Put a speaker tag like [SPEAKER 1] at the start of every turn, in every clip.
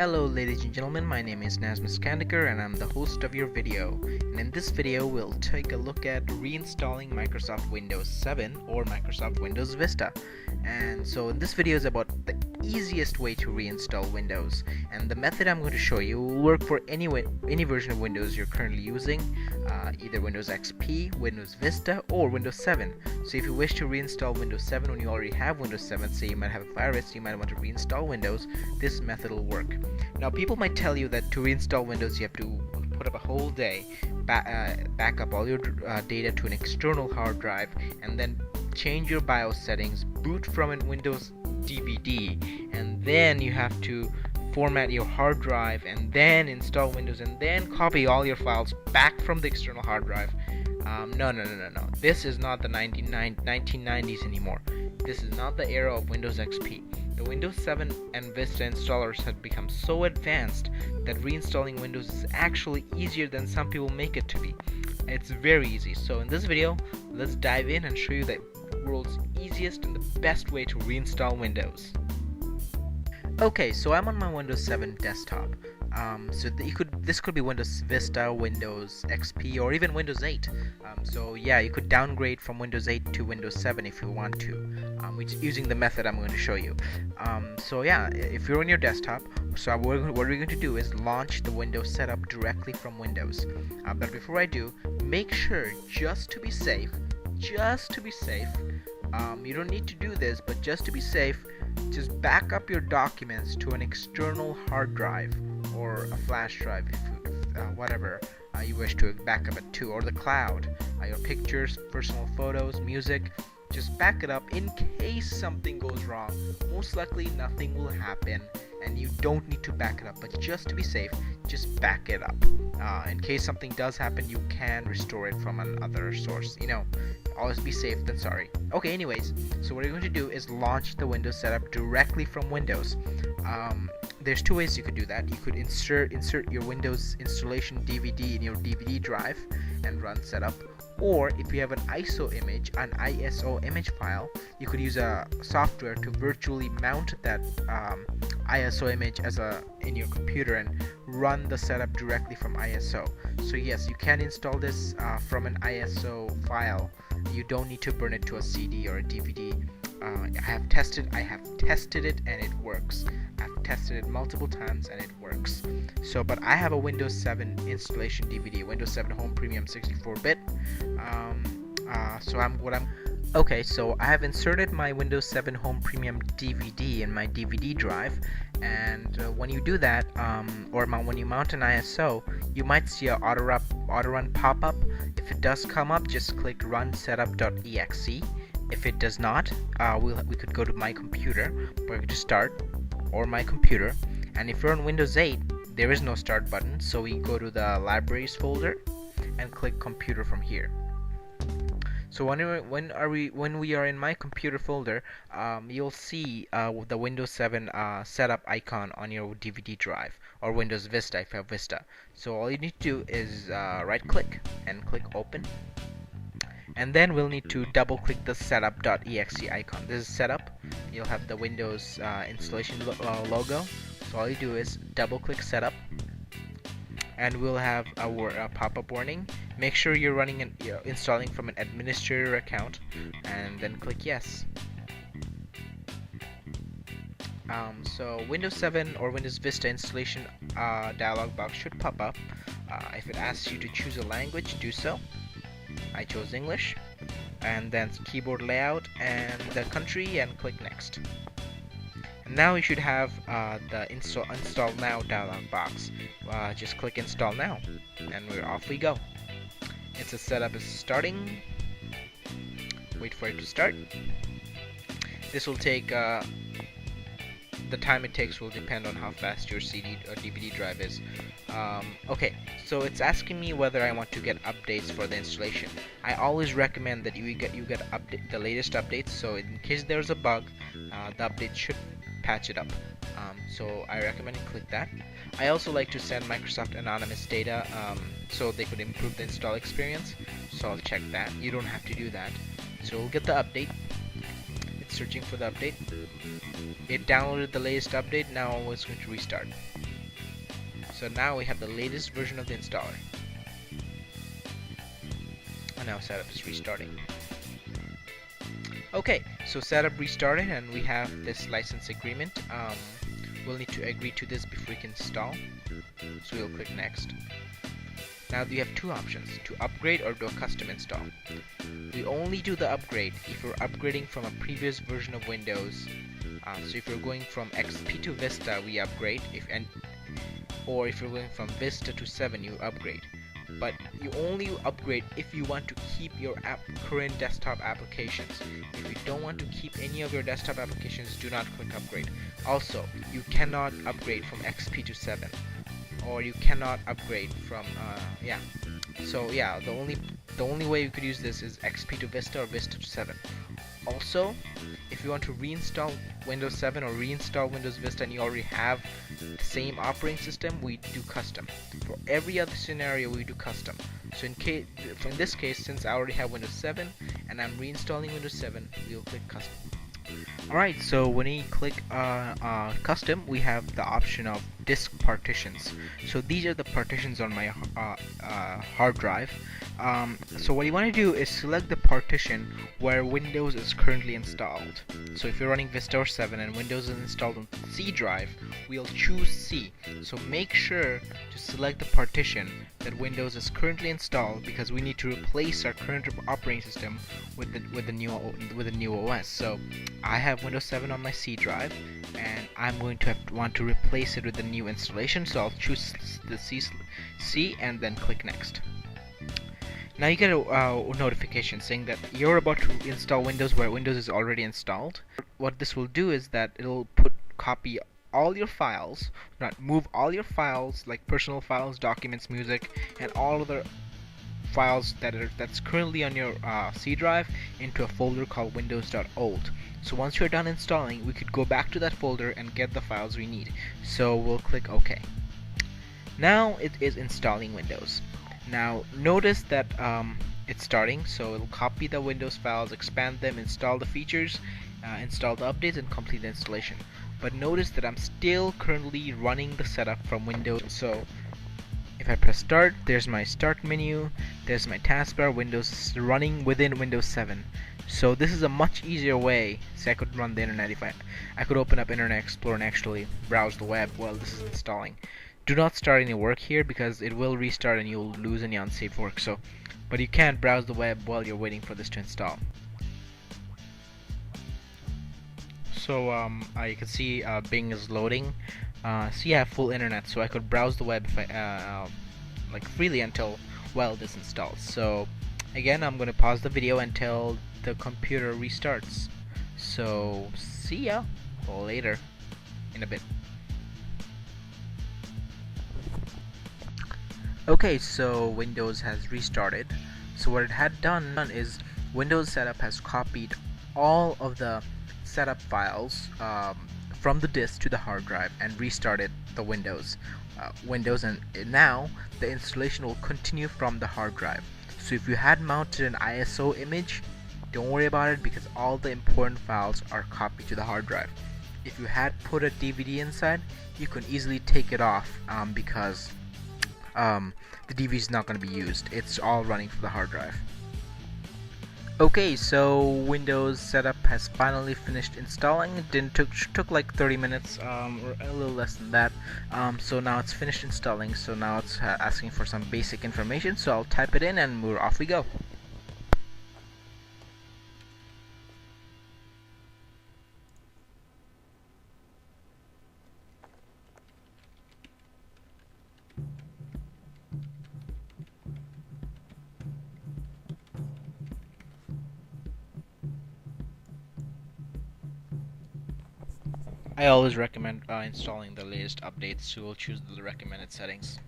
[SPEAKER 1] Hello ladies and gentlemen, my name is Nazmus Kandikar and I'm the host of your video. And in this video we'll take a look at reinstalling Microsoft Windows 7 or Microsoft Windows Vista. And so in this video is about the easiest way to reinstall Windows, and the method I'm going to show you will work for any version of Windows you're currently using, either Windows XP, Windows Vista, or Windows 7. So if you wish to reinstall Windows 7 when you already have Windows 7, say you might have a virus, you might want to reinstall Windows, this method will work. Now people might tell you that to reinstall Windows you have to put up a whole day, back up all your data to an external hard drive, and then change your BIOS settings, boot from a Windows DVD, and then you have to format your hard drive and then install Windows and then copy all your files back from the external hard drive. No. This is not the 1990s anymore. This is not the era of Windows XP. The Windows 7 and Vista installers have become so advanced that reinstalling Windows is actually easier than some people make it to be. It's very easy. So in this video, let's dive in and show you the world's easiest and the best way to reinstall Windows. Okay, so I'm on my Windows 7 desktop. This could be Windows Vista, Windows XP, or even Windows 8. So yeah, you could downgrade from Windows 8 to Windows 7 if you want to, using the method I'm going to show you. So yeah, if you're on your desktop, so what we're going to do is launch the Windows setup directly from Windows. But before I do, make sure, just to be safe, you don't need to do this, but just to be safe, just back up your documents to an external hard drive or a flash drive, whatever you wish to back up it to, or the cloud. Your pictures, personal photos, music, just back it up in case something goes wrong. Most likely nothing will happen and you don't need to back it up, but just to be safe, just back it up. In case something does happen, you can restore it from another source. Always be safe than sorry. Okay, anyways, so what you're going to do is launch the Windows setup directly from Windows. There's two ways you could do that. You could insert your Windows installation DVD in your DVD drive and run setup. Or if you have an ISO image file, you could use a software to virtually mount that ISO image in your computer and run the setup directly from ISO. So yes, you can install this from an ISO file. You don't need to burn it to a CD or a DVD. I have tested it and it works. I've tested it multiple times and it works. But I have a Windows 7 installation DVD, Windows 7 Home Premium 64-bit. Okay, so I have inserted my Windows 7 Home Premium DVD in my DVD drive, and when you do that, when you mount an ISO, you might see a auto run pop up. If it does come up, just click run setup.exe. If it does not, we could go to my computer, or to start, or my computer. And if you're on Windows 8, there is no start button, so we go to the libraries folder and click computer from here. So when we are in my computer folder, you'll see the Windows 7 setup icon on your DVD drive, or Windows Vista if you have Vista. So all you need to do is right click and click open, and then we'll need to double click the setup.exe icon. This is setup. You'll have the Windows installation logo. So all you do is double click setup, and we'll have a pop-up warning. Make sure you're running and installing from an administrator account, and then click yes. So Windows 7 or Windows Vista installation dialog box should pop up. If it asks you to choose a language, do so. I chose English, and then keyboard layout and the country, and click next. And now you should have the install now dialog box. Just click install now, and we're off we go. It's a setup is starting. Wait for it to start. This will take the time it takes will depend on how fast your CD or DVD drive is. Okay, so it's asking me whether I want to get updates for the installation. I always recommend that you get the latest updates. So in case there's a bug, the update should patch it up. So I recommend you click that. I also like to send Microsoft anonymous data so they could improve the install experience. So I'll check that. You don't have to do that. So we'll get the update. It's searching for the update. It downloaded the latest update. Now it's going to restart. So now we have the latest version of the installer. And now setup is restarting. Okay, so setup restarted and we have this license agreement. We'll need to agree to this before we can install. So we'll click next. Now you have two options, to upgrade or do a custom install. We only do the upgrade if you're upgrading from a previous version of Windows. So if you're going from XP to Vista, we upgrade. Or if you're going from Vista to 7, you upgrade. But you only upgrade if you want to keep your current desktop applications. If you don't want to keep any of your desktop applications, do not click upgrade. Also, you cannot upgrade from XP to 7, or you cannot upgrade from So yeah, the only way you could use this is XP to Vista or Vista to 7. Also, if you want to reinstall Windows 7 or reinstall Windows Vista and you already have the same operating system, we do custom. For every other scenario, we do custom. So in this case, since I already have Windows 7 and I'm reinstalling Windows 7, we'll click custom. Alright, so when we click custom, we have the option of disk partitions. So these are the partitions on my hard drive. So what you want to do is select the partition where Windows is currently installed. So if you're running Vista or 7 and Windows is installed on C drive, we'll choose C. So make sure to select the partition that Windows is currently installed, because we need to replace our current operating system with the new OS. So I have Windows 7 on my C drive, and I'm going to want to replace it with the new installation. So I'll choose the C and then click next. Now you get a notification saying that you're about to install Windows where Windows is already installed. What this will do is that it'll copy all your files, move all your files like personal files, documents, music, and all other files that's currently on your C drive into a folder called windows.old. So once you're done installing, we could go back to that folder and get the files we need. So we'll click OK. Now it is installing Windows. Now notice that it's starting, so it'll copy the Windows files, expand them, install the features, install the updates, and complete the installation. But notice that I'm still currently running the setup from Windows. So if I press start, there's my start menu, there's my taskbar, Windows is running within Windows 7. So this is a much easier way. See, I could run the internet if I could open up Internet Explorer and actually browse the web while this is installing. Do not start any work here because it will restart and you'll lose any unsaved work. But you can't browse the web while you're waiting for this to install. So you can see Bing is loading. See, I have full internet, so I could browse the web if like freely until this installs. So again, I'm gonna pause the video until the computer restarts. So see ya later in a bit. Okay, so Windows has restarted. So what it had done is Windows setup has copied all of the setup files from the disk to the hard drive and restarted the Windows, and now the installation will continue from the hard drive. So if you had mounted an ISO image, don't worry about it because all the important files are copied to the hard drive. If you had put a DVD inside, you can easily take it off because the DVD is not going to be used. It's all running from the hard drive. Okay, so Windows setup has finally finished installing. It took like 30 minutes or a little less than that. So now it's finished installing. So now it's asking for some basic information. So I'll type it in and off we go. I always recommend installing the latest updates, so we'll choose the recommended settings.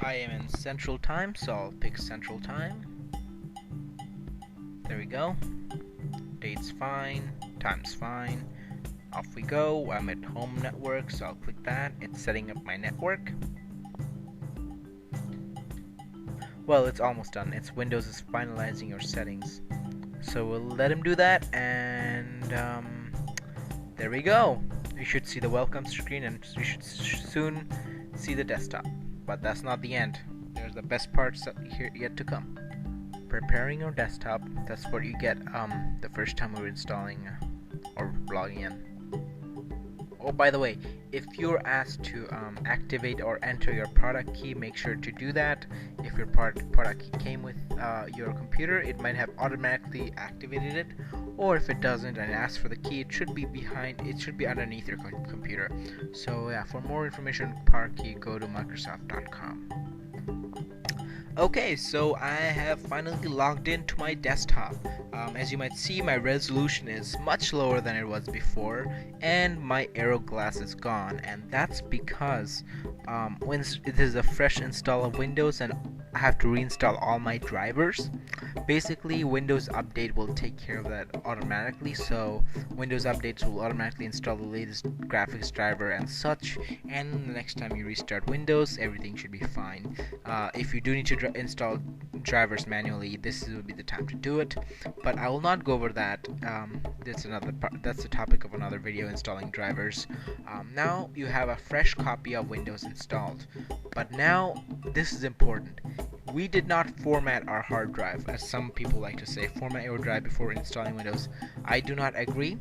[SPEAKER 1] I am in Central Time, so I'll pick Central Time. There we go. Date's fine, time's fine. Off we go. I'm at Home Network, so I'll click that. It's setting up my network. Well, it's almost done. Windows is finalizing your settings. So we'll let him do that, and there we go. you should see the welcome screen, and you should soon see the desktop. But that's not the end. There's the best parts here yet to come. Preparing your desktop, that's what you get the first time we're installing or logging in. Oh, by the way, if you're asked to activate or enter your product key, make sure to do that. If your product key came with your computer, it might have automatically activated it, or if it doesn't and asks for the key, it should be underneath your computer. So yeah, for more information on product key, go to Microsoft.com. Okay, so I have finally logged into my desktop. As you might see, my resolution is much lower than it was before, and my arrow glass is gone, and that's because when it is a fresh install of Windows and I have to reinstall all my drivers. Basically, Windows Update will take care of that automatically, so Windows Updates will automatically install the latest graphics driver and such, and the next time you restart Windows, everything should be fine. If you do need to install drivers manually, this will be the time to do it, but I will not go over that. That's the topic of another video, installing drivers. Now you have a fresh copy of Windows installed, but now this is important. We did not format our hard drive, as some people like to say, format your drive before installing Windows. I do not agree,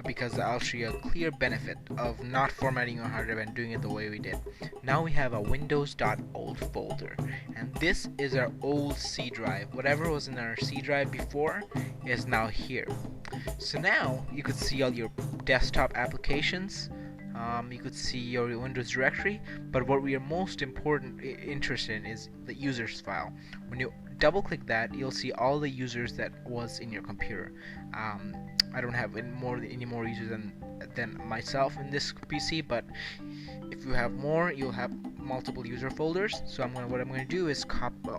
[SPEAKER 1] because I'll show you a clear benefit of not formatting your hard drive and doing it the way we did. Now we have a windows.old folder, and this is our old C drive. Whatever was in our C drive before is now here. So now you could see all your desktop applications. You could see your Windows directory, but what we are most interested in is the users file. When you double click that, you'll see all the users that was in your computer. I don't have any more users than myself in this PC, but if you have more, you'll have multiple user folders. So what I'm going to do is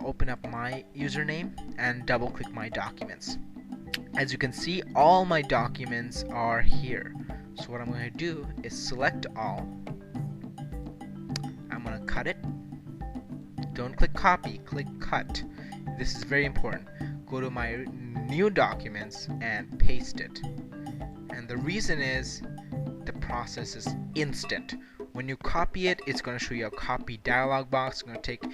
[SPEAKER 1] open up my username and double click my documents. As you can see, all my documents are here. So what I'm going to do is select all. I'm going to cut it. Don't click copy, click cut. This is very important. Go to my new documents and paste it. And the reason is the process is instant. When you copy it, it's going to show you a copy dialog box. It's going to take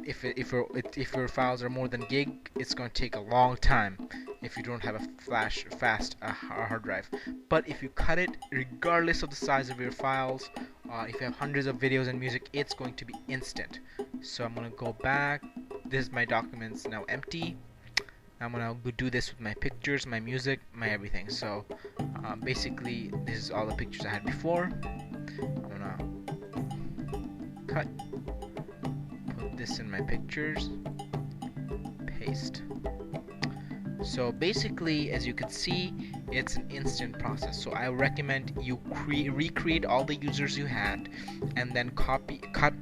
[SPEAKER 1] if your files are more than gig, it's going to take a long time if you don't have a fast hard drive. But if you cut it, regardless of the size of your files, if you have hundreds of videos and music, it's going to be instant. So I'm going to go back. This is my documents now empty. I'm going to do this with my pictures, my music, my everything. So basically, this is all the pictures I had before. I'm going to cut, put this in my pictures, paste. So basically, as you can see, it's an instant process. So I recommend you recreate all the users you had, and then cut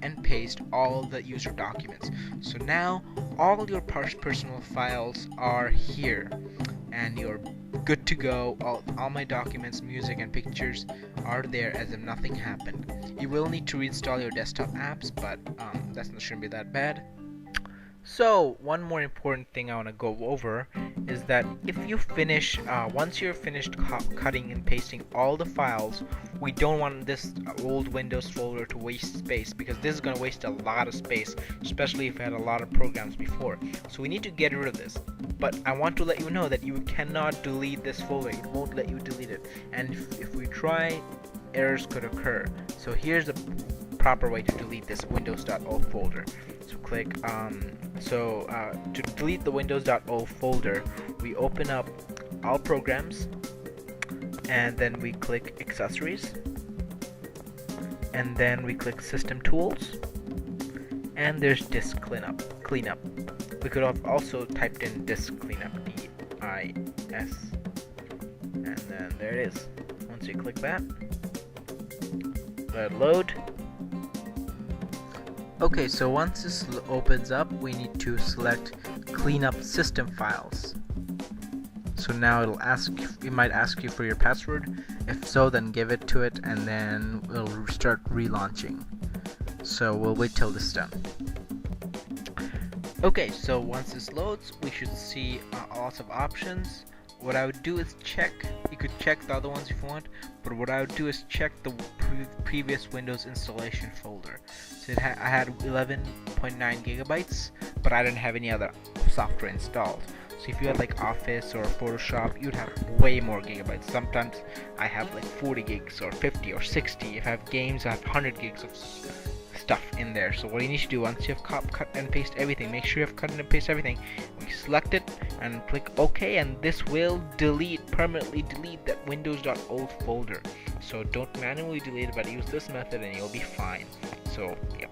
[SPEAKER 1] and paste all the user documents. So now all your personal files are here, and you're good to go. All my documents, music, and pictures are there as if nothing happened. You will need to reinstall your desktop apps, but that shouldn't be that bad. So one more important thing I want to go over is that if you finish, once you're finished cutting and pasting all the files, we don't want this old Windows folder to waste space, because this is going to waste a lot of space, especially if you had a lot of programs before. So we need to get rid of this. But I want to let you know that you cannot delete this folder. It won't let you delete it. And if we try, errors could occur. So here's the proper way to delete this windows.old folder. So click to delete the windows.old folder, we open up all programs, and then we click accessories, and then we click system tools, and there's disk cleanup. We could have also typed in disk cleanup, DIS, and then there it is. Once you click that, let it load. Okay, so once this opens up, we need to select cleanup system files. So now it might ask you for your password. If so, then give it to it, and then we'll start relaunching. So we'll wait till this is done. Okay, so once this loads, we should see lots of options. what I would do is check. You could check the other ones if you want, but what I would do is check the previous Windows installation folder. So I had 11.9 gigabytes, but I didn't have any other software installed. So if you had like Office or Photoshop, you'd have way more gigabytes. Sometimes I have like 40 gigs or 50 or 60. If I have games, I have 100 gigs of stuff in there. So what you need to do, once you have cut and paste everything, make sure you have cut and paste everything. We select it and click OK, and this will permanently delete that windows.old folder. So don't manually delete it, but use this method and you'll be fine. So yeah.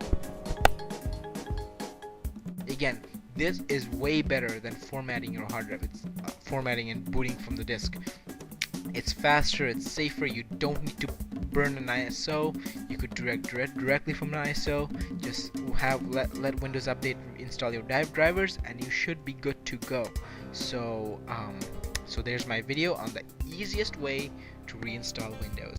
[SPEAKER 1] Again, this is way better than formatting your hard drive. It's formatting and booting from the disk. It's faster, it's safer, you don't need to burn an ISO. You could directly from an ISO. Just let Windows Update install your drivers and you should be good to go. So so there's my video on the easiest way to reinstall Windows.